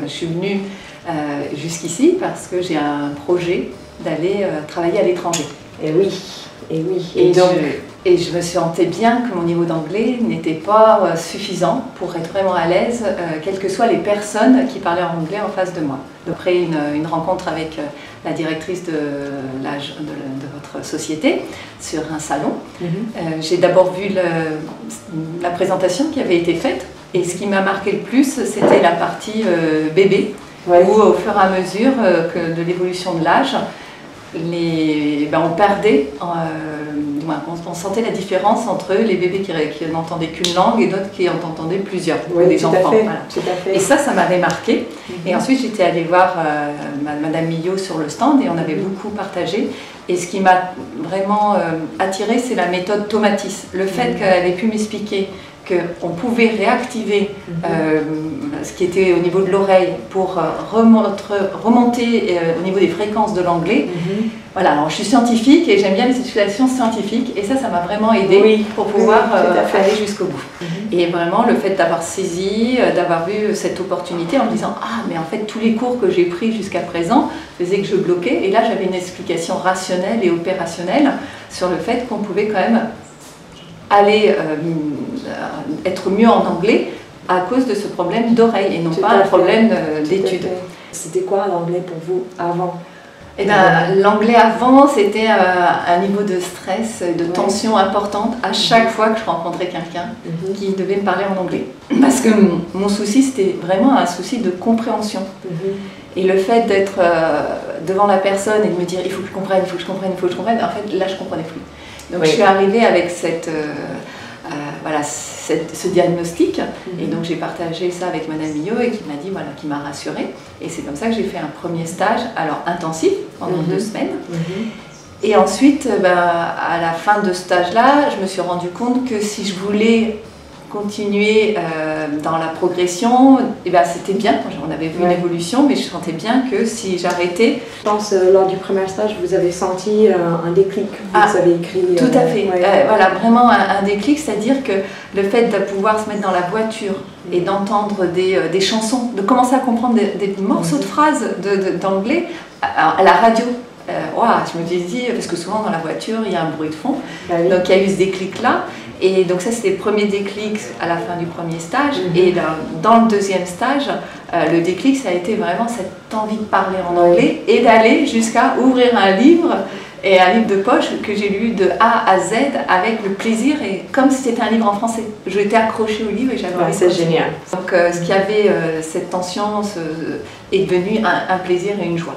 Je suis venue jusqu'ici parce que j'ai un projet d'aller travailler à l'étranger. Et oui, et oui. Et je me sentais bien que mon niveau d'anglais n'était pas suffisant pour être vraiment à l'aise, quelles que soient les personnes qui parlaient en anglais en face de moi. Après une rencontre avec la directrice de votre société sur un salon, j'ai d'abord vu la présentation qui avait été faite, et ce qui m'a marqué le plus, c'était la partie bébé, où au fur et à mesure de l'évolution de l'âge, on perdait, on sentait la différence entre les bébés qui n'entendaient qu'une langue et d'autres qui en entendaient plusieurs, des enfants. Voilà. Tout à fait. Et ça m'avait marqué. Et ensuite, j'étais allée voir Madame Millot sur le stand et on avait beaucoup partagé. Et ce qui m'a vraiment attirée, c'est la méthode Tomatis. Le fait qu'elle ait pu m'expliquer qu'on pouvait réactiver ce qui était au niveau de l'oreille pour remonter au niveau des fréquences de l'anglais. Voilà, alors je suis scientifique et j'aime bien les explications scientifiques, et ça m'a vraiment aidée pour pouvoir aller jusqu'au bout. Et vraiment le fait d'avoir saisi, d'avoir vu cette opportunité en me disant « Ah, mais en fait tous les cours que j'ai pris jusqu'à présent faisaient que je bloquais », et là j'avais une explication rationnelle et opérationnelle sur le fait qu'on pouvait quand même aller être mieux en anglais à cause de ce problème d'oreille et non pas un problème d'études. C'était quoi l'anglais pour vous avant? Eh bien, l'anglais avant, c'était un niveau de stress, de tension importante à chaque fois que je rencontrais quelqu'un qui devait me parler en anglais. Parce que mon souci, c'était vraiment un souci de compréhension. Et le fait d'être devant la personne et de me dire « il faut que je comprenne, il faut que je comprenne, il faut que je comprenne », en fait, là, je ne comprenais plus. Donc je suis arrivée avec ce diagnostic, et donc j'ai partagé ça avec Madame Millot et qui m'a rassurée. Et c'est comme ça que j'ai fait un premier stage, alors intensif, pendant 2 semaines. Et ensuite, à la fin de ce stage-là, je me suis rendu compte que si je voulais continuer dans la progression, c'était bien, on avait vu une évolution, mais je sentais bien que si j'arrêtais... Je pense lors du premier stage, vous avez senti un déclic, vous avez écrit... Tout à fait, voilà, vraiment un déclic, c'est-à-dire que le fait de pouvoir se mettre dans la voiture et d'entendre des chansons, de commencer à comprendre des morceaux de phrases d'anglais à la radio. Je me dis, parce que souvent dans la voiture, il y a un bruit de fond, donc il y a eu ce déclic-là. Et donc ça, c'était le premier déclic à la fin du premier stage. Et dans le deuxième stage, le déclic, ça a été vraiment cette envie de parler en anglais et d'aller jusqu'à ouvrir un livre, et un livre de poche que j'ai lu de A à Z avec le plaisir, et comme si c'était un livre en français. J'étais accrochée au livre et j'avais envie de continuer. C'est génial. Donc ce qui avait cette tension est devenu un plaisir et une joie.